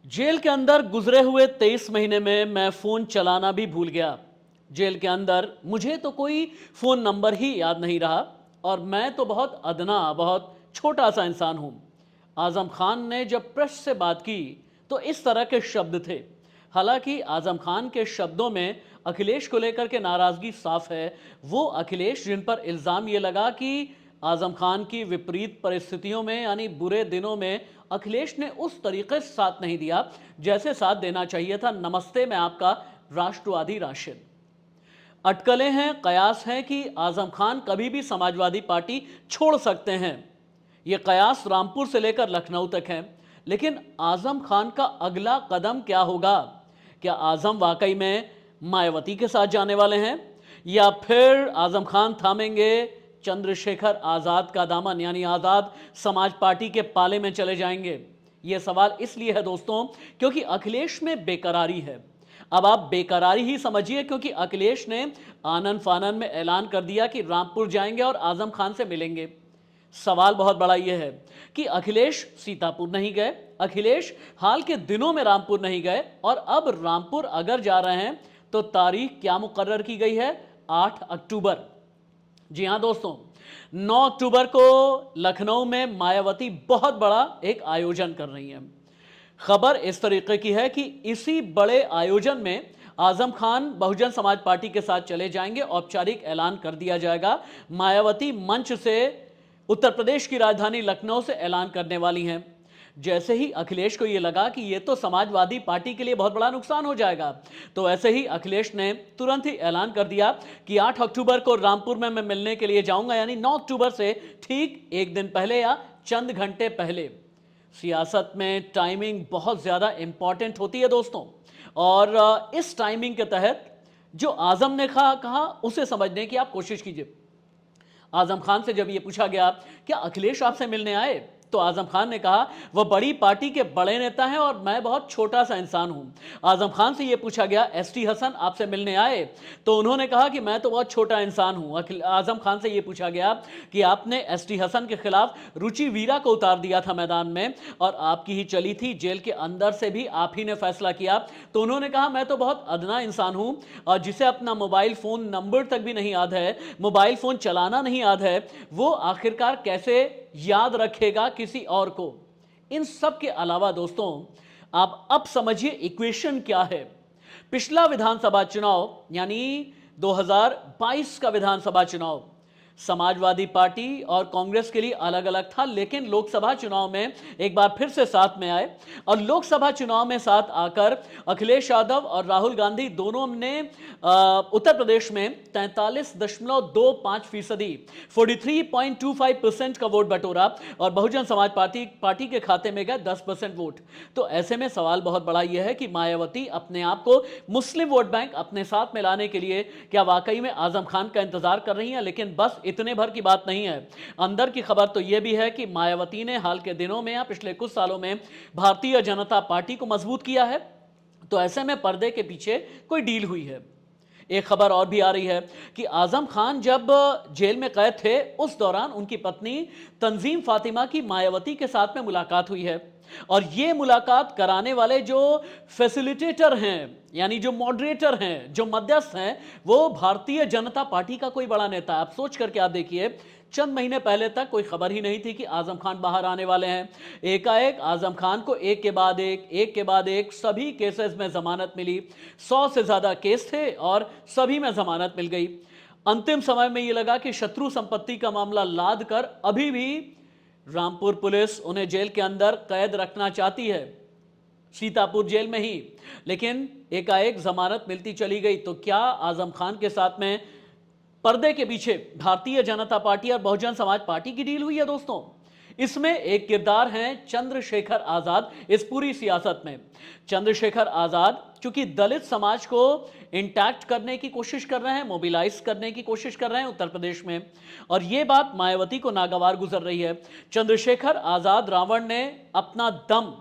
Jail के अंदर गुजरे हुए 23 महीने में मैं फोन चलाना भी भूल गया। जेल के अंदर मुझे तो कोई फोन नंबर ही याद नहीं रहा और मैं तो बहुत अदना, बहुत छोटा सा इंसान हूं। आजम खान ने जब प्रेस से बात की तो इस तरह के शब्द थे। हालांकि आजम खान के शब्दों में अखिलेश को लेकर के नाराजगी साफ है। वो अखिलेश जिन पर इल्जाम ये लगा कि आजम खान की विपरीत परिस्थितियों में यानी बुरे दिनों में अखिलेश ने उस तरीके से साथ नहीं दिया जैसे साथ देना चाहिए था। नमस्ते, मैं आपका राष्ट्रवादी राशिद। अटकलें हैं, कयास हैं कि आजम खान कभी भी समाजवादी पार्टी छोड़ सकते हैं। ये कयास रामपुर से लेकर लखनऊ तक है। लेकिन आजम खान का अगला कदम क्या होगा? क्या आजम वाकई में मायावती के साथ जाने वाले हैं या फिर आजम खान थामेंगे चंद्रशेखर आजाद का दामन यानी आजाद समाज पार्टी के पाले में चले जाएंगे? यह सवाल इसलिए है दोस्तों क्योंकि अखिलेश में बेकरारी है। अब आप बेकरारी ही समझिए, क्योंकि अखिलेश ने आनन फानन में ऐलान कर दिया कि रामपुर जाएंगे और आजम खान से मिलेंगे। सवाल बहुत बड़ा यह है कि अखिलेश सीतापुर नहीं गए, अखिलेश हाल के दिनों में रामपुर नहीं गए और अब रामपुर अगर जा रहे हैं तो तारीख क्या मुकर्रर की गई है? 8 अक्टूबर। जी हां दोस्तों, 9 अक्टूबर को लखनऊ में मायावती बहुत बड़ा एक आयोजन कर रही हैं। खबर इस तरीके की है कि इसी बड़े आयोजन में आजम खान बहुजन समाज पार्टी के साथ चले जाएंगे। औपचारिक ऐलान कर दिया जाएगा। मायावती मंच से उत्तर प्रदेश की राजधानी लखनऊ से ऐलान करने वाली हैं। जैसे ही अखिलेश को यह लगा कि यह तो समाजवादी पार्टी के लिए बहुत बड़ा नुकसान हो जाएगा, तो ऐसे ही अखिलेश ने तुरंत ही ऐलान कर दिया कि 8 अक्टूबर को रामपुर में मैं मिलने के लिए जाऊंगा, यानी 9 अक्टूबर से ठीक एक दिन पहले या चंद घंटे पहले। सियासत में टाइमिंग बहुत ज़्यादा इंपॉर्टेंट होती है दोस्तों, और इस टाइमिंग के तहत जो आजम ने कहा उसे समझने की आप कोशिश कीजिए। आजम खान से जब यह पूछा गया क्या अखिलेश आपसे मिलने आए, तो आजम खान ने कहा वह बड़ी पार्टी के बड़े नेता हैं और मैं बहुत छोटा सा इंसान हूं। आजम खान से यह पूछा गया एसटी हसन आपसे मिलने आए, तो उन्होंने कहा कि मैं तो बहुत छोटा इंसान हूं। आजम खान से यह पूछा गया कि आपने एसटी हसन के खिलाफ रुचि वीरा को उतार दिया था मैदान में और आपकी ही चली थी, जेल के अंदर से भी आप ही ने फैसला किया, तो उन्होंने कहा मैं तो बहुत अदना इंसान हूं और जिसे अपना मोबाइल फोन नंबर तक भी नहीं याद है, मोबाइल फोन चलाना नहीं याद है, वो आखिरकार कैसे याद रखेगा किसी और को? इन सब के अलावा दोस्तों आप अब समझिए इक्वेशन क्या है। पिछला विधानसभा चुनाव यानी 2022 का विधानसभा चुनाव समाजवादी पार्टी और कांग्रेस के लिए अलग अलग था, लेकिन लोकसभा चुनाव में एक बार फिर से साथ में आए और लोकसभा चुनाव में साथ आकर अखिलेश यादव और राहुल गांधी दोनों ने उत्तर प्रदेश में 43.25%, 43.25% का वोट बटोरा और बहुजन समाज पार्टी के खाते में गए 10% वोट। तो ऐसे में सवाल बहुत बड़ा यह है कि मायावती अपने आप को मुस्लिम वोट बैंक अपने साथ में लाने के लिए क्या वाकई में आजम खान का इंतजार कर रही हैं? लेकिन बस इतने भर की बात नहीं है। अंदर की खबर तो यह भी है कि मायावती ने हाल के दिनों में या पिछले कुछ सालों में भारतीय जनता पार्टी को मजबूत किया है, तो ऐसे में पर्दे के पीछे कोई डील हुई है। एक खबर और भी आ रही है कि आजम खान जब जेल में कैद थे उस दौरान उनकी पत्नी तंजीम फातिमा की मायावती के साथ में मुलाकात हुई है और ये मुलाकात कराने वाले जो फैसिलिटेटर हैं यानी जो मॉडरेटर हैं, जो मध्यस्थ हैं, वो भारतीय जनता पार्टी का कोई बड़ा नेता है। आप सोच करके आप देखिए, चंद महीने पहले तक कोई खबर ही नहीं थी कि आजम खान बाहर आने वाले हैं। एकाएक आजम खान को एक के बाद एक सभी केसेस में जमानत मिली। 100 से ज्यादा केस थे और सभी में जमानत मिल गई। अंतिम समय में यह लगा कि शत्रु संपत्ति का मामला लाद कर अभी भी रामपुर पुलिस उन्हें जेल के अंदर कैद रखना चाहती है, सीतापुर जेल में ही, लेकिन एकाएक जमानत मिलती चली गई। तो क्या आजम खान के साथ में पर्दे के पीछे भारतीय जनता पार्टी और बहुजन समाज पार्टी की डील हुई है दोस्तों? इसमें एक किरदार है चंद्रशेखर आजाद इस पूरी सियासत में। चंद्रशेखर आजाद चूंकि दलित समाज को इंटैक्ट करने की कोशिश कर रहे हैं, मोबिलाइज करने की कोशिश कर रहे हैं उत्तर प्रदेश में, और यह बात मायावती को नागवार गुजर रही है। चंद्रशेखर आजाद रावण ने अपना दम,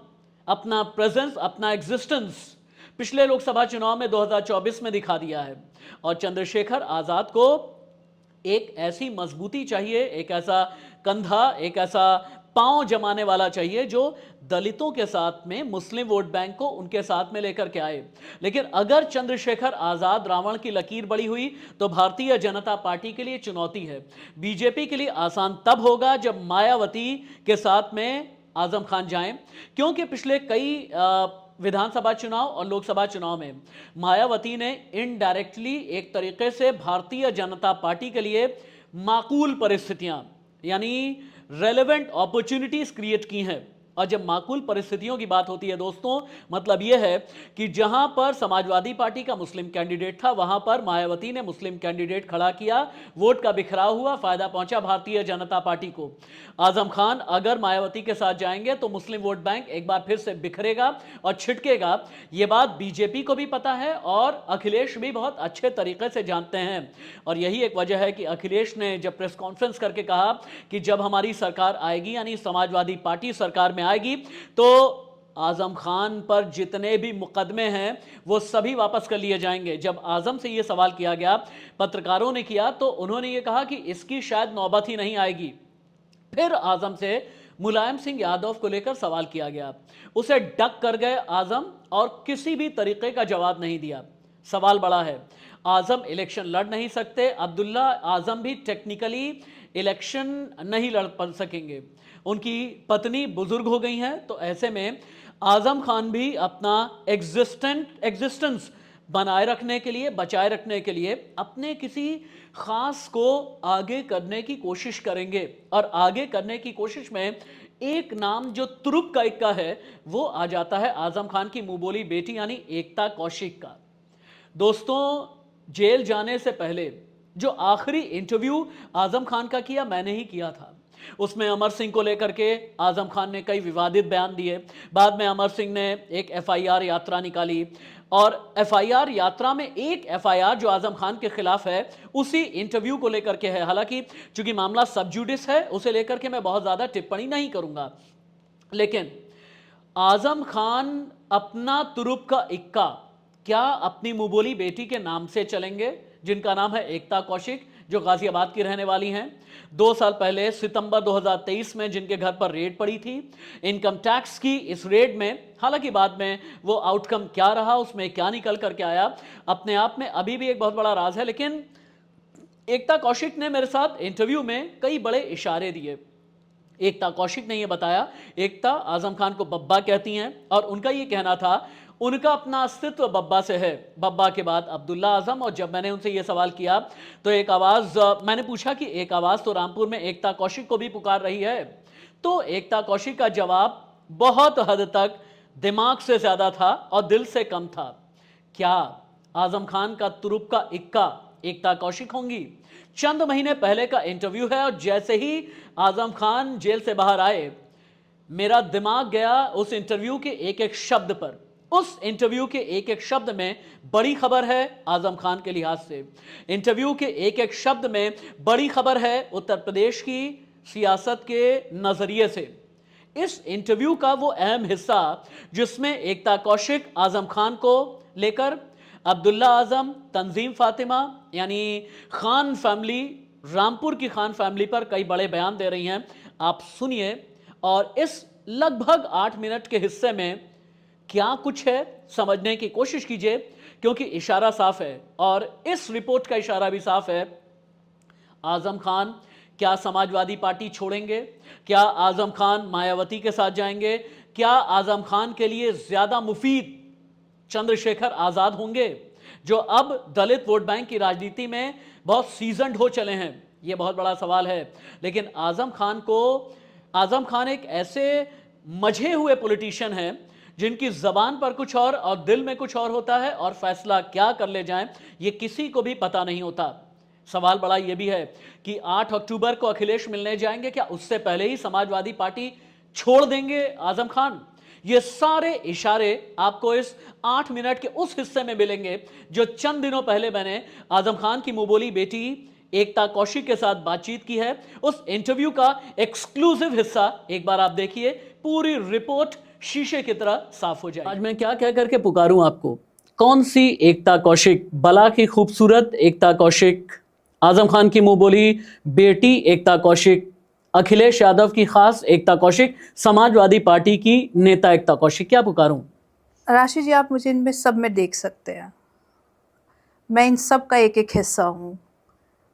अपना प्रेजेंस, अपना एग्जिस्टेंस पिछले लोकसभा चुनाव में 2024 में दिखा दिया है और चंद्रशेखर आजाद को एक ऐसी मजबूती चाहिए, एक ऐसा कंधा, एक ऐसा पांव जमाने वाला चाहिए जो दलितों के साथ में मुस्लिम वोट बैंक को उनके साथ में लेकर के आए। लेकिन अगर चंद्रशेखर आजाद रावण की लकीर बड़ी हुई तो भारतीय जनता पार्टी के लिए चुनौती है। बीजेपी के लिए आसान तब होगा जब मायावती के साथ में आजम खान जाएं, क्योंकि पिछले कई विधानसभा चुनाव और लोकसभा चुनाव में मायावती ने इनडायरेक्टली एक तरीके से भारतीय जनता पार्टी के लिए माकूल परिस्थितियां यानी रेलेवेंट अपॉर्चुनिटीज क्रिएट की हैं। और जब माकूल परिस्थितियों की बात होती है दोस्तों, मतलब यह है कि जहां पर समाजवादी पार्टी का मुस्लिम कैंडिडेट था वहां पर मायावती ने मुस्लिम कैंडिडेट खड़ा किया, वोट का बिखराव हुआ, फायदा पहुंचा भारतीय जनता पार्टी को। आजम खान अगर मायावती के साथ जाएंगे तो मुस्लिम वोट बैंक एक बार फिर से बिखरेगा और छिटकेगा। यह बात बीजेपी को भी पता है और अखिलेश भी बहुत अच्छे तरीके से जानते हैं। और यही एक वजह है कि अखिलेश ने जब प्रेस कॉन्फ्रेंस करके कहा कि जब हमारी सरकार आएगी यानी समाजवादी पार्टी सरकार में आएगी तो आजम खान पर जितने भी मुकदमे हैं वो सभी वापस कर लिए जाएंगे। जब आजम से यह सवाल किया गया, पत्रकारों ने किया, तो उन्होंने ये कहा कि इसकी शायद नौबत ही नहीं आएगी। फिर आजम से मुलायम सिंह यादव को लेकर सवाल किया गया, उसे डक कर गए आजम और किसी भी तरीके का जवाब नहीं दिया। सवाल बड़ा है, आजम इलेक्शन लड़ नहीं सकते, अब्दुल्ला आजम भी टेक्निकली इलेक्शन नहीं लड़ सकेंगे, उनकी पत्नी बुजुर्ग हो गई हैं, तो ऐसे में आजम खान भी अपना एग्जिस्टेंस बनाए रखने के लिए, बचाए रखने के लिए अपने किसी खास को आगे करने की कोशिश करेंगे। और आगे करने की कोशिश में एक नाम जो तुरुप का इक्का है वो आ जाता है आजम खान की मुंह बोली बेटी यानी एकता कौशिक का। दोस्तों, जेल जाने से पहले जो आखिरी इंटरव्यू आजम खान का किया मैंने ही किया था, उसमें अमर सिंह को लेकर के आजम खान ने कई विवादित बयान दिए। बाद में अमर सिंह ने एक एफआईआर यात्रा निकाली और एफआईआर यात्रा में एक एफआईआर जो आजम खान के खिलाफ है उसी इंटरव्यू को लेकर के है। हालांकि चूंकि मामला सब जुडिस है उसे लेकर के मैं बहुत ज्यादा टिप्पणी नहीं करूंगा, लेकिन आजम खान अपना तुरुप का इक्का क्या अपनी मुंहबोली बेटी के नाम से चलेंगे, जिनका नाम है एकता कौशिक, जो गाजियाबाद की रहने वाली हैं। 2 साल पहले सितंबर 2023 में जिनके घर पर रेड पड़ी थी इनकम टैक्स की, इस रेड में हालांकि बाद में वो आउटकम क्या रहा, उसमें क्या निकल करके आया, अपने आप में अभी भी एक बहुत बड़ा राज है। लेकिन एकता कौशिक ने मेरे साथ इंटरव्यू में कई बड़े इशारे दिए। एकता कौशिक ने यह बताया, एकता आजम खान को बब्बा कहती हैं और उनका यह कहना था उनका अपना अस्तित्व बब्बा से है, बब्बा के बाद अब्दुल्ला आजम। और जब मैंने उनसे यह सवाल किया तो एक आवाज, मैंने पूछा कि एक आवाज तो रामपुर में एकता कौशिक को भी पुकार रही है, तो एकता कौशिक का जवाब बहुत हद तक दिमाग से ज्यादा था और दिल से कम था। क्या आजम खान का तुरुप का इक्का एकता कौशिक होंगी? चंद महीने पहले का इंटरव्यू है और जैसे ही आजम खान जेल से बाहर आए मेरा दिमाग गया उस इंटरव्यू के एक एक शब्द पर। उस इंटरव्यू के एक एक शब्द में बड़ी खबर है आजम खान के लिहाज से, इंटरव्यू के एक एक शब्द में बड़ी खबर है उत्तर प्रदेश की सियासत के नजरिए से। इस इंटरव्यू का वो अहम हिस्सा जिसमें एकता कौशिक आजम खान को लेकर, अब्दुल्ला आजम, तंजीम फातिमा यानी खान फैमिली, रामपुर की खान फैमिली पर कई बड़े बयान दे रही हैं। आप सुनिए और इस लगभग 8 मिनट के हिस्से में क्या कुछ है समझने की कोशिश कीजिए, क्योंकि इशारा साफ है और इस रिपोर्ट का इशारा भी साफ है। आजम खान क्या समाजवादी पार्टी छोड़ेंगे? क्या आजम खान मायावती के साथ जाएंगे? क्या आजम खान के लिए ज्यादा मुफीद चंद्रशेखर आजाद होंगे जो अब दलित वोट बैंक की राजनीति में बहुत सीजन्ड हो चले हैं? यह बहुत बड़ा सवाल है। लेकिन आजम खान एक ऐसे मझे हुए पॉलिटिशियन हैं जिनकी जबान पर कुछ और दिल में कुछ और होता है और फैसला क्या कर ले जाएं ये किसी को भी पता नहीं होता। सवाल बड़ा यह भी है कि 8 अक्टूबर को अखिलेश मिलने जाएंगे, क्या उससे पहले ही समाजवादी पार्टी छोड़ देंगे आजम खान? ये सारे इशारे आपको इस 8 मिनट के उस हिस्से में मिलेंगे जो चंद दिनों पहले मैंने आजम खान की मुंहबोली बेटी एकता कौशिक के साथ बातचीत की है। उस इंटरव्यू का एक्सक्लूसिव हिस्सा एक बार आप देखिए, पूरी रिपोर्ट शीशे की तरह साफ हो जाए। आज मैं क्या कह करके पुकारूं आपको? कौन सी एकता कौशिक? बला की खूबसूरत एकता कौशिक, आजम खान की मुंह बोली बेटी एकता कौशिक, अखिलेश यादव की खास एकता कौशिक, समाजवादी पार्टी की नेता एकता कौशिक, क्या पुकारूं? राशि जी, आप मुझे इनमें सब में देख सकते हैं। मैं इन सब का एक एक हिस्सा हूँ।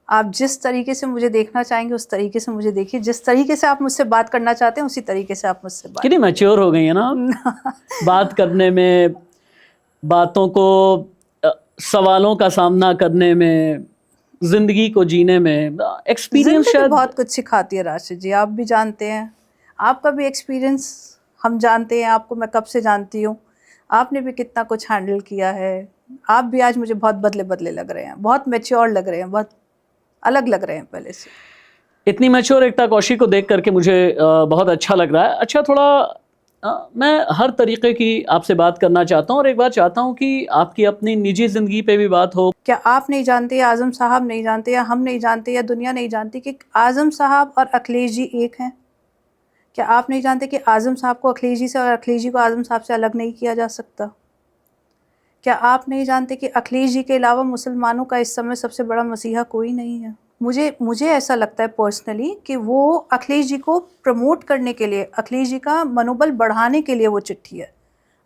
आप जिस तरीके से मुझे देखना चाहेंगे उस तरीके से मुझे देखिए, जिस तरीके से आप मुझसे बात करना चाहते हैं उसी तरीके से आप मुझसे बात कितनी मैच्योर हो गई है ना आप बात करने में, बातों को सवालों का सामना करने में, जिंदगी को जीने में। एक्सपीरियंस जिंदगी शायद बहुत कुछ सिखाती है राशि जी, आप भी जानते हैं। आपका भी एक्सपीरियंस हम जानते हैं, आपको मैं कब से जानती हूँ। आपने भी कितना कुछ हैंडल किया है। आप भी आज मुझे बहुत बदले बदले लग रहे हैं, बहुत मैच्योर लग रहे हैं, बहुत अलग लग रहे हैं पहले से। इतनी मैच्योर एकता कौशिक को देख करके मुझे बहुत अच्छा लग रहा है। अच्छा, थोड़ा मैं हर तरीके की आपसे बात करना चाहता हूँ और एक बात चाहता हूँ कि आपकी अपनी निजी ज़िंदगी पे भी बात हो। क्या आप नहीं जानते, या आज़म साहब नहीं जानते, या हम नहीं जानते, या दुनिया नहीं जानती कि आज़म साहब और अखिलेश जी एक हैं? क्या आप नहीं जानते कि आज़म साहब को अखिलेश जी से और अखिलेश जी को आज़म साहब से अलग नहीं किया जा सकता? क्या आप नहीं जानते कि अखिलेश जी के अलावा मुसलमानों का इस समय सबसे बड़ा मसीहा कोई नहीं है? मुझे ऐसा लगता है पर्सनली कि वो अखिलेश जी को प्रमोट करने के लिए, अखिलेश जी का मनोबल बढ़ाने के लिए वो चिट्ठी है।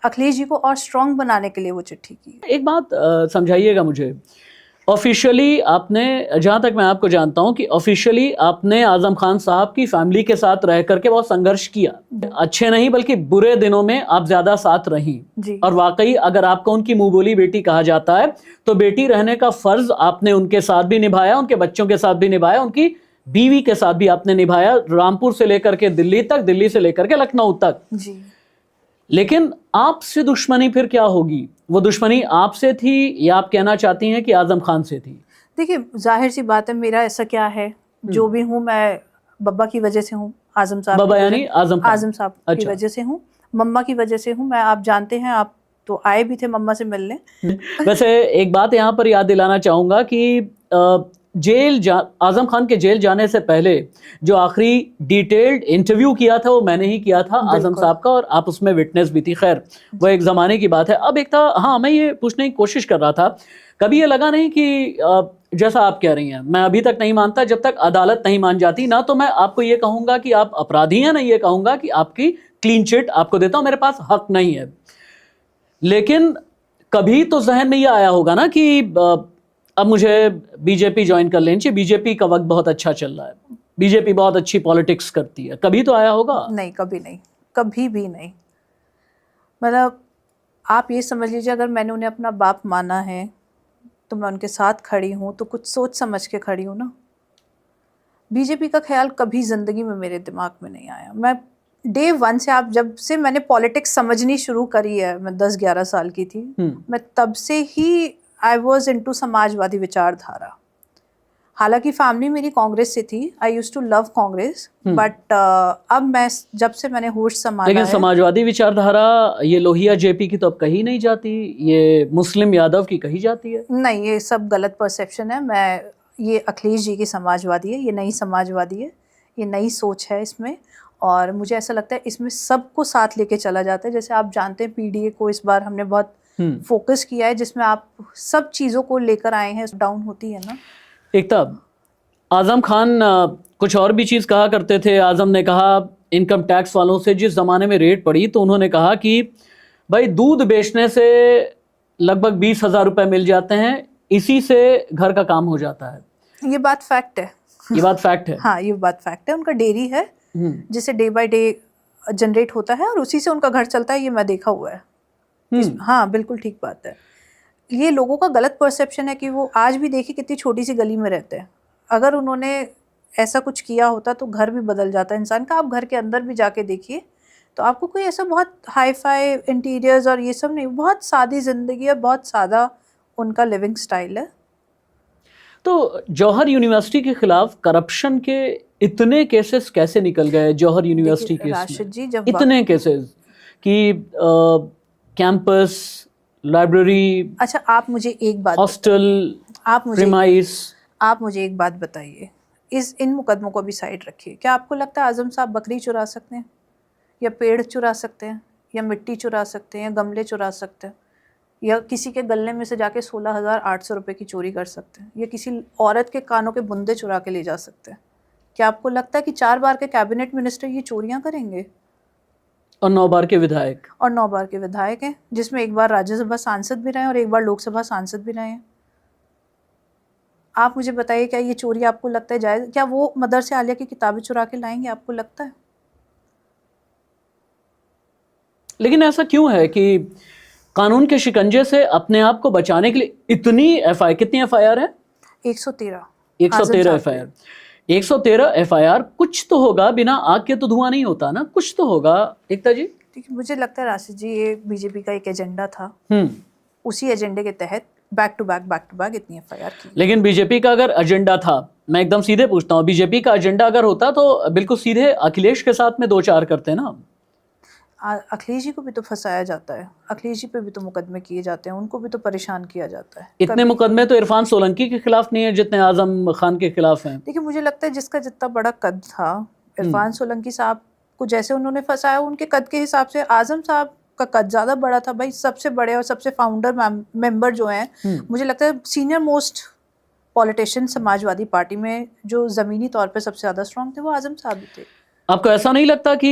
अखिलेश जी को और स्ट्रॉन्ग बनाने के लिए वो चिट्ठी की है। एक बात समझाइएगा मुझे। ऑफिशियली आपने, जहाँ तक मैं आपको जानता हूँ कि ऑफिशियली आपने आजम खान साहब की फैमिली के साथ रह करके बहुत संघर्ष किया। अच्छे नहीं बल्कि बुरे दिनों में आप ज्यादा साथ रहीं। जी। और वाकई अगर आपको उनकी मुंह बोली बेटी कहा जाता है तो बेटी रहने का फर्ज आपने उनके साथ भी निभाया, उनके बच्चों के साथ भी निभाया, उनकी बीवी के साथ भी आपने निभाया, रामपुर से लेकर के दिल्ली तक, दिल्ली से लेकर के लखनऊ तक। जी। लेकिन आपसे दुश्मनी फिर क्या होगी? वो दुश्मनी आपसे थी या आप कहना चाहती हैं कि आजम खान से थी? देखिए, जाहिर सी बात है, मेरा ऐसा क्या है, जो भी हूँ मैं बब्बा की वजह से हूँ, आजम साहब बाबा की यानी वजह, आजम खान? आजम साहब की अच्छा। वजह से हूँ, मम्मा की वजह से हूँ मैं। आप जानते हैं, आप तो आए भी थे मम्मा से मिलने। वैसे एक बात यहाँ पर याद दिलाना चाहूंगा कि आजम खान के जेल जाने से पहले जो आखिरी डिटेल्ड इंटरव्यू किया था वो मैंने ही किया था आजम बिल्कुल। साहब का, और आप उसमें विटनेस भी थी। खैर, वो एक ज़माने की बात है। अब एक था, हाँ, मैं ये पूछने की कोशिश कर रहा था, कभी ये लगा नहीं कि जैसा आप कह रही हैं, मैं अभी तक नहीं मानता जब तक अदालत नहीं मान जाती ना, तो मैं आपको ये कहूँगा कि आप अपराधी हैं, ना ये कहूँगा कि आपकी क्लीन चिट आपको देता हूँ, मेरे पास हक नहीं है। लेकिन कभी तो जहन में ये आया होगा ना कि अब मुझे बीजेपी ज्वाइन कर लेनी चाहिए, बीजेपी का वक्त बहुत अच्छा चल रहा है, बीजेपी बहुत अच्छी पॉलिटिक्स करती है। कभी तो आया होगा? नहीं, कभी नहीं, कभी भी नहीं। मतलब आप ये समझ लीजिए, अगर मैंने उन्हें अपना बाप माना है तो मैं उनके साथ खड़ी हूँ, तो कुछ सोच समझ के खड़ी हूँ ना। बीजेपी का ख्याल कभी ज़िंदगी में मेरे दिमाग में नहीं आया। मैं डे वन से, आप जब से मैंने पॉलिटिक्स समझनी शुरू करी है, मैं 10-11 साल की थी, मैं तब से ही आई वॉज इनटू समाजवादी विचारधारा। हालांकि फैमिली मेरी कांग्रेस से थी, I used to love Congress, but अब मैं, जब से मैंने होश संभाला लेकिन है। समाजवादी विचारधारा ये लोहिया जेपी की तो अब कही नहीं जाती, ये मुस्लिम यादव की कही जाती है। नहीं, ये सब गलत परसेप्शन है। ये अखिलेश जी की समाजवादी है, ये नई समाजवादी है, ये नई सोच है इसमें। और मुझे ऐसा लगता है इसमें सबको साथ लेके चला जाता है। जैसे आप जानते हैं, पीडीए को इस बार हमने बहुत फोकस किया है, जिसमें आप सब चीज़ों को लेकर आए हैं। डाउन होती है ना। एकता, आजम खान कुछ और भी चीज़ कहा करते थे। आजम ने कहा इनकम टैक्स वालों से जिस ज़माने में रेड पड़ी तो उन्होंने कहा कि भाई दूध बेचने से लगभग 20,000 रुपये मिल जाते हैं, इसी से घर का काम हो जाता है। ये बात फैक्ट है। ये बात फैक्ट है। हाँ, ये बात फैक्ट है। उनका डेयरी है जिसे डे बाय डे जनरेट होता है और उसी से उनका घर चलता है, ये मैं देखा हुआ है। हाँ, बिल्कुल ठीक बात है। ये लोगों का गलत परसेप्शन है कि वो आज भी देखिए कितनी छोटी सी गली में रहते हैं। अगर उन्होंने ऐसा कुछ किया होता तो घर भी बदल जाता इंसान का। आप घर के अंदर भी जाके देखिए तो आपको कोई ऐसा बहुत हाई फाई इंटीरियर्स और ये सब नहीं, बहुत सादी ज़िंदगी है, बहुत सादा उनका लिविंग स्टाइल है। तो जौहर यूनिवर्सिटी के खिलाफ करप्शन के इतने केसेस कैसे निकल गए? जौहर यूनिवर्सिटी केस राशिद जी, में इतने केसेस कि कैंपस, लाइब्रेरी, अच्छा, आप मुझे एक बात हॉस्टल, प्रीमाइस, आप मुझे एक बात बताइए, इन मुकदमों को भी साइड रखिए। क्या आपको लगता है आजम साहब बकरी चुरा सकते हैं, या पेड़ चुरा सकते हैं, या मिट्टी चुरा सकते हैं, या गमले चुरा सकते हैं, या किसी के गले में से जाके 16,800 रुपये की चोरी कर सकते हैं, या किसी औरत के कानों के बुंदे चुरा के ले जा सकते हैं? क्या आपको लगता है कि 4 बार के कैबिनेट मिनिस्टर ये चोरियां करेंगे? और 9 बार के विधायक। और 9 बार के विधायक हैं, जिसमें 1 बार राज्यसभा सांसद भी रहे हैं और 1 बार लोकसभा सांसद भी रहे हैं। आप मुझे बताइए, क्या ये चोरी आपको लगता है जायज़? क्या वो मदरसे आलिया की किताबें चुरा के लाएंगे, आपको लगता है? लेकिन ऐसा क्यों है कि कानून के शिकंजे से अपने आप को बचाने के लिए इतनी कितनी FIR है? 113 113 FIR। 113 FIR, कुछ तो होगा, बिना आग के तो धुआं नहीं होता ना, कुछ तो होगा। एकता जी? ठीक है, मुझे लगता है राशिद जी ये बीजेपी का एक एजेंडा था, उसी एजेंडे के तहत बैक टू बैक इतनी FIR की। लेकिन बीजेपी का अगर एजेंडा था, मैं एकदम सीधे पूछता हूँ, बीजेपी का एजेंडा अगर होता तो बिल्कुल सीधे अखिलेश के साथ में 2-4 करते ना। अखिलेश जी को भी तो फंसाया जाता है, अखिलेश जी पे भी तो मुकदमे किए जाते हैं, उनको भी तो परेशान किया जाता है। इतने मुकदमे तो इरफान सोलंकी के खिलाफ नहीं है जितने आजम खान के खिलाफ हैं। देखिए, मुझे लगता है जिसका जितना बड़ा कद था, इरफान सोलंकी साहब को जैसे उन्होंने फंसाया, उनके कद के हिसाब से आजम साहब का कद ज्यादा बड़ा था। भाई, सबसे बड़े और सबसे फाउंडर मेंबर जो हैं, मुझे लगता है senior most politician Samajwadi party में जो जमीनी तौर पे सबसे ज्यादा स्ट्रांग थे, वो आजम साहब ही थे। आपको ऐसा नहीं लगता कि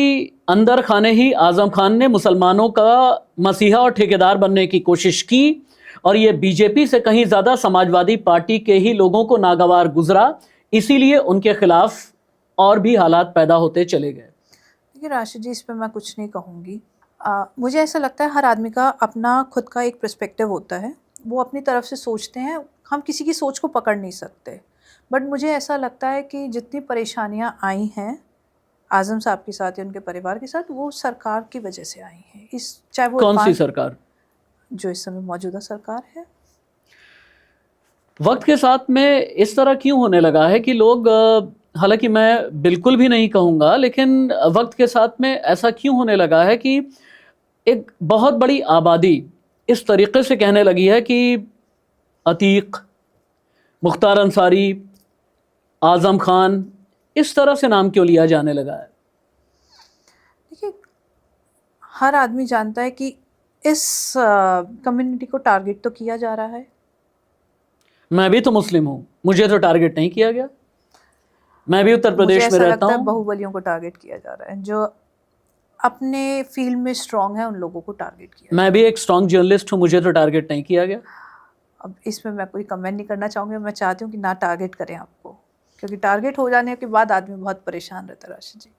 अंदर खाने ही आजम खान ने मुसलमानों का मसीहा और ठेकेदार बनने की कोशिश की, और ये बीजेपी से कहीं ज्यादा समाजवादी पार्टी के ही लोगों को नागवार गुजरा, इसीलिए उनके खिलाफ और भी हालात पैदा होते चले गए? देखिए राशिद जी, इस पर मैं कुछ नहीं कहूँगी। मुझे ऐसा लगता है हर आदमी का अपना खुद का एक पर्सपेक्टिव होता है, वो अपनी तरफ से सोचते हैं, हम किसी की सोच को पकड़ नहीं सकते। बट मुझे ऐसा लगता है कि जितनी परेशानियाँ आई हैं आजम साहब के साथ या उनके परिवार के साथ, वो सरकार की वजह से आई हैं। चाहे वो कौन सी सरकार? जो इस समय मौजूदा सरकार है। वक्त के साथ में इस तरह क्यों होने लगा है कि लोग, हालांकि मैं बिल्कुल भी नहीं कहूँगा, लेकिन वक्त के साथ में ऐसा क्यों होने लगा है कि एक बहुत बड़ी आबादी इस तरीके से कहने लगी है कि अतीक, मुख्तार अंसारी, आजम खान, इस तरह से नाम क्यों लिया जाने लगा है? देखिए, हर आदमी जानता है कि इस कम्युनिटी को टारगेट तो किया जा रहा है। मैं भी तो मुस्लिम हूँ, मुझे तो टारगेट नहीं किया गया। मैं भी उत्तर प्रदेश में रहता हूँ। बाहुबलियों को टारगेट किया जा रहा है, जो अपने फील्ड में स्ट्रांग है, उन लोगों को टारगेट किया। मैं भी एक स्ट्रांग जर्नलिस्ट हूँ, मुझे तो टारगेट नहीं किया गया। अब इसमें मैं कोई कमेंट नहीं करना चाहूँगी। मैं चाहती हूँ कि ना टारगेट करें आपको, क्योंकि टारगेट हो जाने के बाद आदमी बहुत परेशान रहता है। राशिद जी,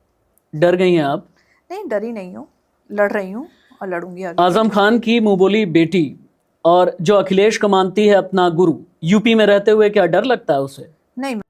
डर गई हैं आप? नहीं, डरी नहीं हूँ, लड़ रही हूँ और लड़ूंगी आगे। आजम खान की मुंह बोली बेटी और जो अखिलेश को मानती है अपना गुरु, यूपी में रहते हुए क्या डर लगता है उसे? नहीं।